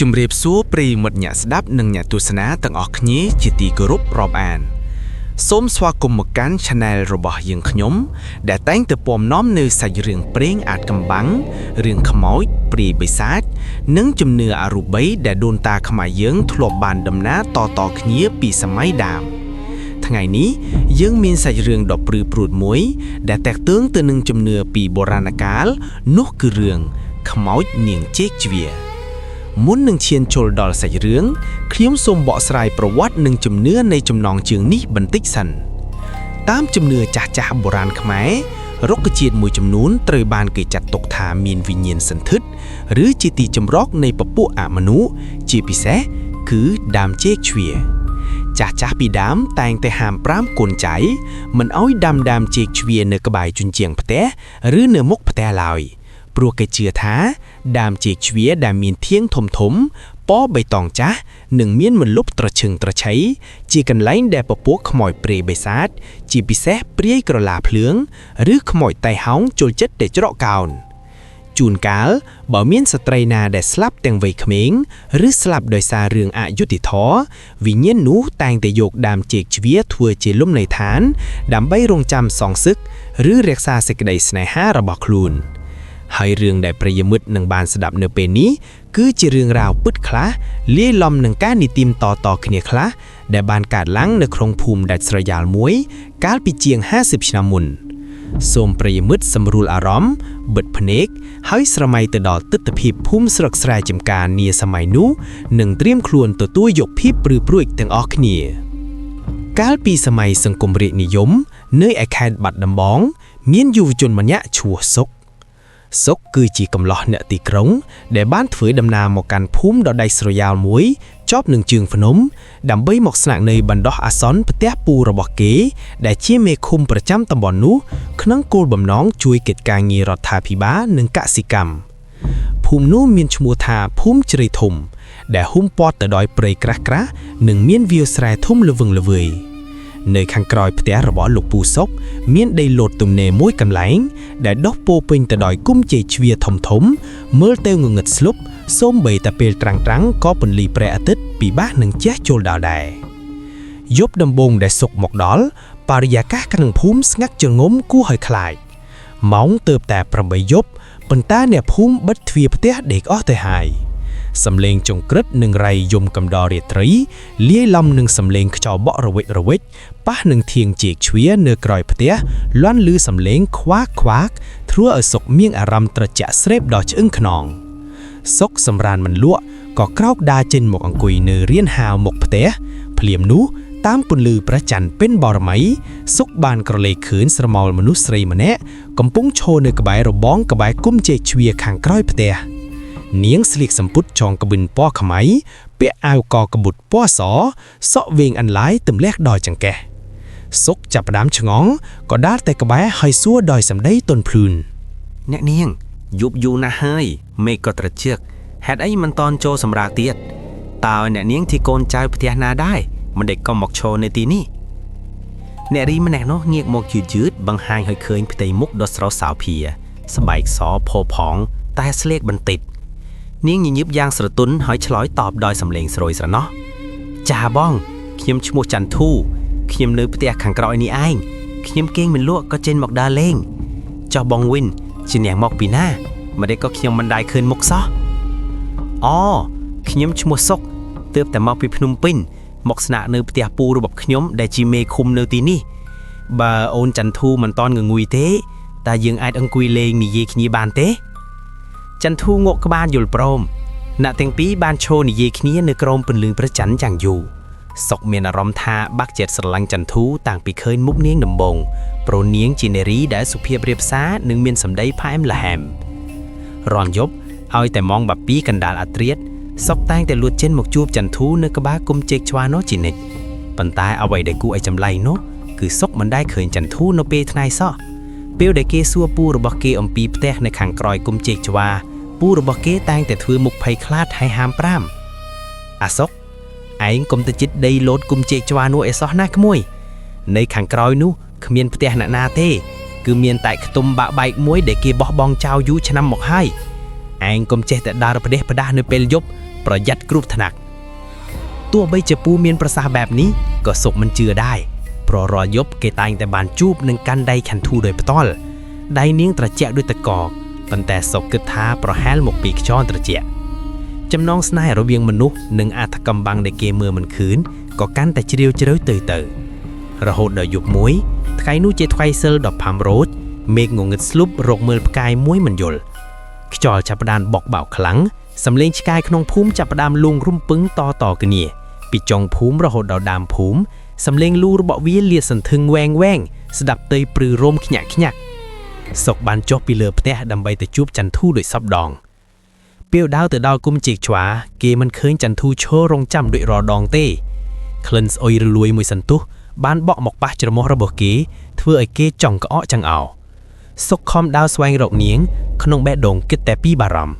ជំរាបសួរប្រិយមិត្តអ្នកស្ដាប់និងអ្នកទស្សនាទាំងអស់គ្នាជាទីគោរពរាប់អានសូមស្វាគមន៍មកកាន់ Channel របស់យើងខ្ញុំដែលតែងតែពំនាំនៅសាច់រឿងព្រេងអាថ៌កំបាំងរឿងខ្មោចព្រាយបិសាចនិងជំនឿអរូបីដែលដូនតាខ្មែរយើងធ្លាប់បានដំណាលតៗគ្នាពីសម័យដើមថ្ងៃនេះយើងមានសាច់រឿងដ៏ព្រឺព្រួតមួយដែលតាក់ទងទៅនឹងជំនឿពីបុរាណកាលនោះគឺរឿងខ្មោចនាងចេកជ្វាមុននឹងឈានចូលដល់សាច់រឿងខ្ញុំសូមបកស្រាយប្រវត្តិនិងជំនឿនៃចំណងជើងនេះបន្តិចសិនតាមជំនឿចាស់ៗបុរាណខ្មែររុក្ខជាតិមួយចំនួនត្រូវបានគេចាត់ទុកថាមានវិញ្ញាណសន្ធិដ្ឋឬជាទីចម្រោកនៃពពួកអមនុស្សជាពិសេសគឺដើមចេកជ្វាចាស់ពីដើមតែងតែហាម5កូនចៅមិនឲ្យដាំដើមចេកជ្វានៅក្បែរជញ្ជាំងផ្ទះឬនៅមុខផ្ទះឡើយព្រោះគេជឿថាដើមចេកជ្វាដែលមានធាងធំពណ៌បៃតងចាស់និងមានម្លប់ត្រឈឹងត្រឆៃជាកន្លែងដែលពពួកខ្មោចព្រាយបិសាចជាពិសេសព្រាយក្រឡាភ្លើងឬខ្មោចតៃហោងចូលចិត្តតែច្រកកោនជួនកាលបើមានស្ត្រីណាដែលស្លាប់ទាំងវ័យក្មេងឬស្លាប់ដោយសាររឿងអយុត្តិធម៌វិញ្ញាណនោះតែងតែយកដើមចេកជ្វាធ្វើជាលំនៅឋានដើម្បីរង់ចាំសងសឹកឬរក្សាសេចក្តីស្នេហារបស់ខ្លួនហើយរឿងដែលប្រិយមិត្តនឹងបានស្ដាប់នៅពេលនេះគឺជារឿងរ៉ាវពិតខ្លះលាយឡំនឹងការនិទានតគ្នាខ្លះដែលបានកើតឡើងនៅក្នុងភូមិដាច់ស្រយាលមួយកាលពីជាង50ឆ្នាំមុនសូមប្រិយមិត្តសម្រួលអារម្មណ៍បិទភ្នែកហើយស្រមៃទៅដល់ទិដ្ឋភាពភូមិស្រុកស្រែចម្ការនាសម័យនោះនិងត្រៀមខ្លួនទទួលយកភាពព្រឺព្រួចទាំងអស់គ្នាកាលពីសម័យសង្គមរាស្ត្រនិយមនៅឯខេត្តបាត់ដំបងមានយុវជនម្នាក់ឈ្មោះសុកគឺជាកំឡោះអ្នកទីក្រុងដែលបានធ្វើដំណើរមកកាន់ភូមិដ៏ដាច់ស្រយាលមួយជាប់នឹងជើងភ្នំដើម្បីមកស្នាក់នៅបណ្ដោះអាសន្នផ្ទះពូរបស់គេដែលជាមេឃុំប្រចាំតំបន់នោះក្នុងគោលបំណងជួយកិច្ចការងាររដ្ឋាភិបាលនិងកសិកម្មភូមិនោះមានឈ្មោះថាភូមិជ្រៃធំដែលហ៊ុំព័ទ្ធទៅដោយព្រៃក្រាស់ៗនិងមានវាលស្រែធំល្វឹងល្វើយនៅខាងក្រោយផ្ទះរបស់លោកពូសុកមានដីលោតទំនេរមួយកន្លែងដែលដុះពោពេញទៅដោយគុម្ពចេកជ្វាធំមើលទៅងងឹតស្លុបសូម្បីតែពេលត្រាំងក៏ពន្លឺព្រះអាទិត្យពិបាកនឹងជះចូលដល់ដែរយប់ដំបូងដែលសុកមកដល់បរិយាកាសក្នុងភូមិស្ងាត់ជ្រងំគួរឲ្យខ្លាចម៉ោងទើបតែ8យប់ប៉ុន្តែអ្នកភូមិបិទទ្វារផ្ទះដេកអស់ទៅហើយសំឡេងចង្ក្រិតនិងរៃយំកំដររាត្រីលាយឡំនឹងសំឡេងខ្យល់បក់រវិចប៉ះនឹងធាងចេកជ្វានៅក្រោយផ្ទះលាន់ឮសំឡេងខ្វាកធ្វើឲ្យសុកមានអារម្មណ៍ត្រជាក់ស្រេបដល់ឆ្អឹងខ្នងសុកសម្រានមិនលក់ក៏ក្រោកដើរចេញមកអង្គុយនៅរានហាវមុខផ្ទះភ្លាមនោះតាមពន្លឺព្រះច័ន្ទពេញបរមីសុកបានក្រឡេកឃើញស្រមោលមនុស្សស្រីម្នាក់កំពុងឈរនៅក្បែររបងក្បែរគុម្ពចេកជ្វាខាងក្រោយផ្ទះនាងស្លៀកសំពត់ចងក្បិនពណ៌ខ្មៅពាក់អាវកកបុតពណ៌សសក់វែងអន្លាយទម្លាក់ដល់ចង្កេះសុកចាប់ផ្ដើមឆ្ងល់ក៏ដើរតែក្បែរហើយសួរដោយសម្ដីទន់ភ្លឿនអ្នកនាងយប់យូរណាស់ហើយមេឃក៏ត្រជាក់ហេតុអីមិនតន់ចូលសម្រាកទៀតតើអ្នកនាងទីកូនចៅផ្ទះណាដែរមិនដេកក៏មកឈរនៅទីនេះអ្នករីម្នាក់នោះងាកមកយឺតបង្ហាញឲ្យឃើញផ្ទៃមុខដ៏ស្រស់សោភាស្បែកសផូរផង់តែស្លេកបន្តិចនាងញញឹបយ៉ាងស្រទន់ហើយឆ្លើយតបដោយសំឡេងស្រួយស្រណោះចាបងខ្ញុំឈ្មោះច័ន្ទធូខ្ញុំនៅផ្ទះខាងក្រោយនេះឯងខ្ញុំគេងមិនលក់ក៏ចេញមកដើរលេងចុះបងវិនជាអ្នកមកពីណាមិនដេកក៏ខ្ញុំមិនដែរឃើញមុខសោះអូខ្ញុំឈ្មោះសុកទើបតែមកពីភ្នំពេញមកស្នាក់នៅផ្ទះពូរបស់ខ្ញុំដែលជាមេឃុំនៅទីនេះបើអូនច័ន្ទធូមិនតន់ងងុយទេតើយើងអាចអង្គុយលេងនិយាយគ្នាបានទេច័ន្ទធូងក់ក្បាលយល់ព្រមអ្នកទាំងពីរបានឈរនិយាយគ្នានៅក្រោមពន្លឺព្រះច័ន្ទយ៉ាងយូរសុកមានអារម្មណ៍ថាបាក់ចិត្តស្រឡាញ់ច័ន្ទធូតាំងពីឃើញមុខនាងដំបូងព្រោះនាងជានារីដែលសុភាពរាបសារនិងមានសម្ដីផ្អែមល្ហែមរាល់យប់ឲ្យតែម៉ោង12កណ្ដាលអាធ្រាត្រសុកតែងតែលួចចេញមកជួបច័ន្ទធូនៅក្បែរគុម្ពចេកជ្វានោះជានិច្ចប៉ុន្តែអ្វីដែលគួរឲ្យចម្លែកនោះគឺសុកមិនដែលឃើញច័ន្ទធូនៅពេលថ្ងៃសោះពេលដែលគេសួរពូរបស់គេអំពីផ្ទះនៅខាងក្រោយគុម្ពចេកជ្វាពូរបស់គេតែងតែធ្វើមុខភ័យខ្លាចហើយហាម5អាសុកឯងកុំទៅជិតដីលោតគុម្ពចេកជ្វានោះអីសោះណាក្មួយនៅខាងក្រោយនោះគ្មានផ្ទះអ្នកណាទេគឺមានតែខ្ទមបាក់បែកមួយដែលគេបោះបង់ចោលយូរឆ្នាំមកហើយឯងកុំចេះតែដើរផ្ដេសផ្ដាស់នៅពេលយប់ ប្រយ័ត្នគ្រោះថ្នាក់ទោះបីជាពូមានប្រសាសន៍បែបនេះក៏សុកមិនជឿដែរព្រោះរាល់យប់គេតែងតែបានជួបនឹងកាន់ដៃខន្ធូដោយផ្ទាល់ដៃនាងត្រជាក់ដូចទឹកកកប៉ុន្តែសុកគិតថាប្រហែលមកពីខ្យល់ត្រជាក់ចំណងស្នេហ៍រវាងមនុស្សនិងអត្ថកម្មបាំងដែលគេមើលមិនឃើញក៏កាន់តែជ្រាលជ្រៅទៅរហូតដល់យប់មួយថ្ងៃនោះជាថ្ងៃសិលដ៏ផាំរោចមេឃងងឹតស្លុបរកមើលផ្កាយមួយមិនយល់ខ្យល់ចាប់ផ្ដើមបក់បោកខ្លាំងសំឡេងឆ្កែក្នុងភូមិចាប់ផ្ដើមលួងរំពឹងតគ្នាពីចុងភូមិរហូតដល់ដើមភូមិសំឡេងលូរបស់វាលាតសន្ធឹងវែងស្ដាប់ទៅព្រឺរោមខ្ញាក់សុកបានចុះពីលើផ្ទះដើម្បីទៅជួបចន្ទធូដោយសពដងពេលដើរទៅដល់គុំជីកឆ្វាគេមិនឃើញចន្ទធូឈររងចាំដូចរាល់ដងទេក្លិនស្អុយរលួយមួយសន្ទុះបានបក់មកប៉ះច្រមុះរបស់គេធ្វើឲ្យគេចង់ក្អកចង្អោសុកខំដើរស្វែងរកនាងក្នុងបេះដូងគិតតែពីបារម្ភ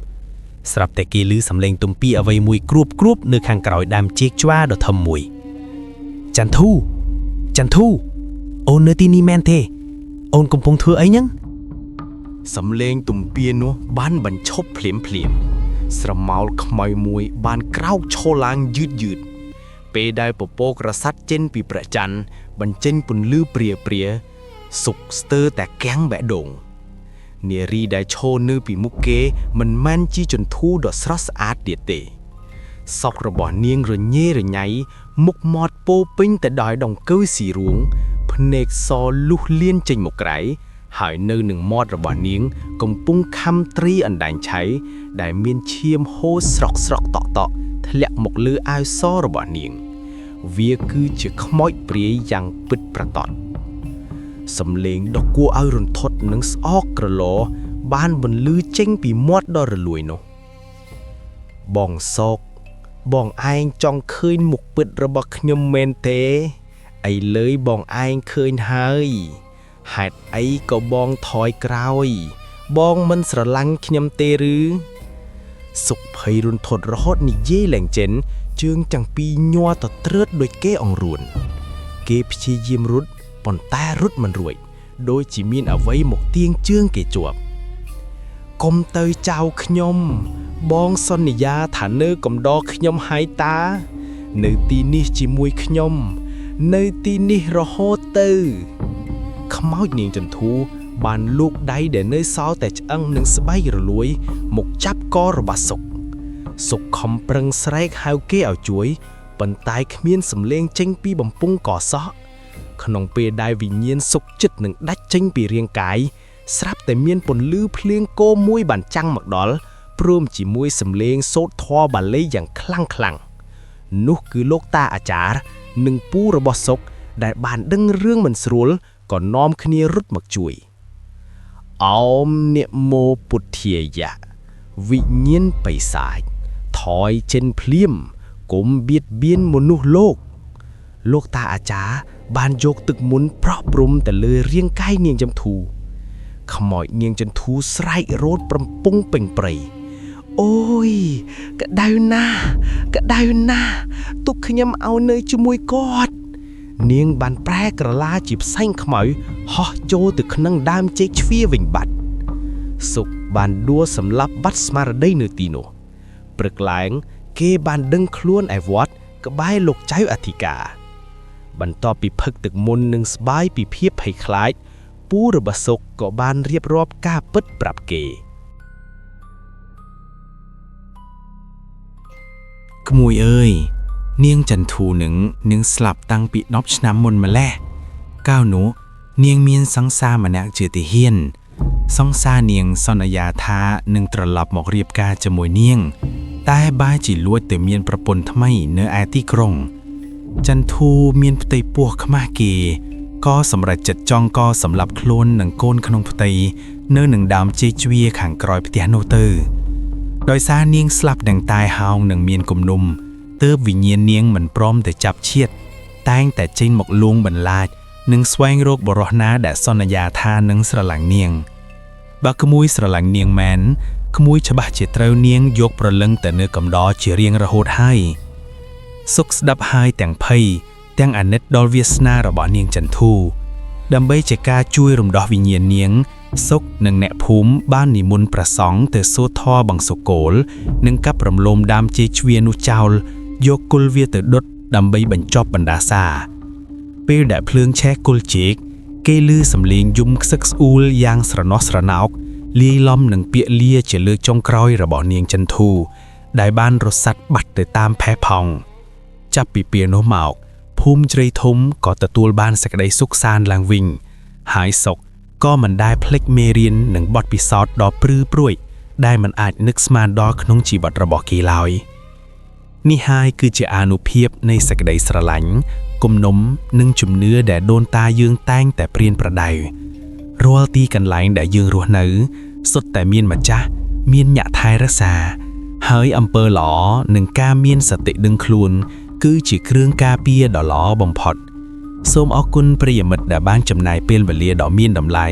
ស្រាប់តែគេឮសំឡេងទំពីអ្វីមួយគ្រួបនៅខាងក្រោយដើមជីកឆ្វាដ៏ធំមួយចន្ទធូអូននៅទីនេះមែនទេអូនកំពុងធ្វើអីហ្នឹងសំឡេងទំពានោះបានបញ្ឈប់ភ្លាមស្រមោលខ្មៅមួយបានក្រោកឈរឡើងយឺតពេលដែលពពករសាត់ចេញពីព្រះច័ន្ទបញ្ចេញពន្លឺព្រាសុកស្ទើរតែគាំងបេះដូងនារីដែលឈរនៅពីមុខគេមិនមែនជាចន្ទូដ៏ស្រស់ស្អាតទៀតទេសក់របស់នាងរញ៉េរញ៉ៃមុខមាត់ពោពេញទៅដោយដង្កូវស៊ីរួងភ្នែកសលុះលៀនចេញមកក្រៅហើយនៅនឹងមាត់របស់នាងកំពុងខំត្រីអណ្ដែងឆៃដែលមានឈាមហូរស្រក់តក់ធ្លាក់មកលើអាវសរបស់នាងវាគឺជាខ្មោចព្រាយយ៉ាងពិតប្រាកដសំឡេងដ៏គួរឲ្យរន្ធត់និងស្អកក្រឡបានបន្លឺចេញពីមាត់ដ៏រលួយនោះបងសោកបងឯងចង់ឃើញមុខពិតរបស់ខ្ញុំមែនទេឥឡូវបងឯងឃើញហើយហេតុអីក៏បងថយក្រោយបងមិនស្រឡាញ់ខ្ញុំទេឬសុកភ័យរន្ធត់រហូតនិយាយឡើងចិនជើងទាំងពីរញ័រទៅត្រើតដូចគេអង្រួនគេព្យាយាមរត់ប៉ុន្តែរត់មិនរួចដូចជាមានអ្វីមកទាញជើងគេជាប់កុំទៅចៅខ្ញុំបងសន្យាថានៅកំដរខ្ញុំហើយតានៅទីនេះជាមួយខ្ញុំនៅទីនេះរហូតទៅខ្មោចនាងចន្ទូបានលោកដៃដែលនៅសល់តែឆ្អឹងនិងស្បែករលួយមកចាប់ករបស់សុកខំប្រឹងស្រែកហៅគេឲ្យជួយប៉ុន្តែគ្មានសំឡេងចេញពីបំពង់កសោះក្នុងពេលដែលវិញ្ញាណសុកចិត្តនឹងដាច់ចេញពីរាងកាយស្រាប់តែមានពន្លឺភ្លៀងគោមួយបានចាំងមកដល់ព្រមជាមួយសំឡេងសូត្រធម៌បាលីយ៉ាងខ្លាំងនោះគឺលោកតាអាចារ្យនិងពូរបស់សុកដែលបានដឹងរឿងមិនស្រួលក៏នាំគ្នារត់មកជួយអោមនិមោពុទ្ធាយៈវិញ្ញាណបិសាចថយចេញភ្លាមកុំបៀតបៀនមនុស្សលោកតាអាចារ្យបានយកទឹកមុនប្រោះព្រំទៅលើរាងកាយនាងចន្ទូខ្មោចនាងចន្ទូស្រែករោតប្រំពុងពេញព្រៃអូយក្តៅណាស់ទុកខ្ញុំឲ្យនៅជាមួយគាត់នាងបានប្រែក្រឡាជាផ្សែងខ្មៅហោះចូលទៅក្នុងដើមចេកជ្វាវិញបាត់សុកបានដួលសម្លាប់បាត់ស្មារតីនៅទីនោះព្រឹកឡើងគេបានដឹងខ្លួនឯវត្តក្បែរលោកចៅអធិការបន្ទាប់ពីផឹកទឹកមុននិងស្បាយពីភាពភ័យខ្លាចពូរបស់សុកក៏បានរៀបរាប់ការពិតប្រាប់គេក្មួយអើយនាងចន្ទូនឹងស្លាប់តាំងពី10ឆ្នាំមុនម្ល៉េះកាលនោះនាងមានសង្សារម្នាក់ជាទាហានសង្សារនាងសន្យាថានឹងត្រឡប់មករៀបការជាមួយនាងតែបែរជាលួចទៅមានប្រពន្ធថ្មីនៅឯទីក្រុងចន្ទូមានផ្ទៃពោះខ្មាស់គេក៏សម្រេចចិត្តចង់កសម្លាប់ខ្លួននឹងកូនក្នុងផ្ទៃនៅនឹងដើមចេកជ្វាខាងក្រោយផ្ទះនោះទៅដោយសារនាងស្លាប់នឹងតายហោងនឹងមានគំនុំទើបវិញ្ញាណនាងមិនព្រមទៅចាប់ឈាតតែងតែចេញមកលួងបន្លាចនិងស្វែងរកបរិះណាដែលសន្យាថានឹងស្រឡាញ់នាងបើក្មួយស្រឡាញ់នាងមែនក្មួយច្បាស់ជាត្រូវនាងយកប្រលឹងទៅនៅកំដរជារៀងរហូតហើយសុកស្ដាប់ហើយទាំងភ័យទាំងអាណិតដល់វាសនារបស់នាងចន្ទូ ដើម្បីជាការជួយរំដោះវិញ្ញាណនាងសុកនិងអ្នកភូមិបាននិមន្តព្រះសង្ឃទៅសូត្រធម៌បង្សុកូលនិងកាប់រំលោមដើមជេរជ្វានោះចោលយកគុលវាទៅដុតដើម្បីបញ្ចប់បណ្ដាសាពេលដែលភ្លើងឆេះគុលជែកគេឮសំឡេងយំខ្សឹកស្អួលយ៉ាងស្រណោះស្រណោកលាយឡំនឹងពាក្យលាជាលើកចុងក្រោយរបស់នាងចន្ទធូដែលបានរសាត់បាត់ទៅតាមផេះផង់ចាប់ពីពេលនោះមកភូមិជ្រៃធំក៏ទទួលបានសេចក្តីសុខសាន្តឡើងវិញហើយសុខក៏មិនដែលភ្លេចមេរៀននិងបទពិសោធន៍ដ៏ព្រឺព្រួយដែលមិនអាចនឹកស្មានដល់ក្នុងជីវិតរបស់គេឡើយនេះហើយគឺជាអានុភាពនៃសេចក្តីស្រឡាញ់គំនុំនិងជំនឿដែលដូនតាយើងតែងតែព្រានប្រដៅរាល់ទីកន្លែងដែលយើងរស់នៅសុទ្ធតែមានម្ចាស់មានអ្នកថែរក្សាហើយអំពើល្អនិងការមានសតិដឹងខ្លួនគឺជាគ្រឿងការពារដ៏ល្អបំផុតសូមអរគុណប្រិយមិត្តដែលបានចំណាយពេលវេលាដ៏មានតម្លៃ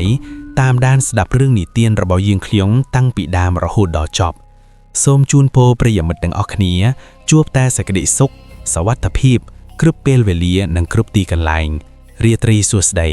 តាមដានស្ដាប់រឿងនិទានរបស់យើងខ្ញុំតាំងពីដើមរហូតដល់ចប់សូមជូនពរប្រិយមិត្តទាំងអស់គ្នាជួបតែសេចក្តីសុខសុវត្ថិភាពគ្រប់ពេលវេលានិងគ្រប់ទីកន្លែងរាត្រីសួស្តី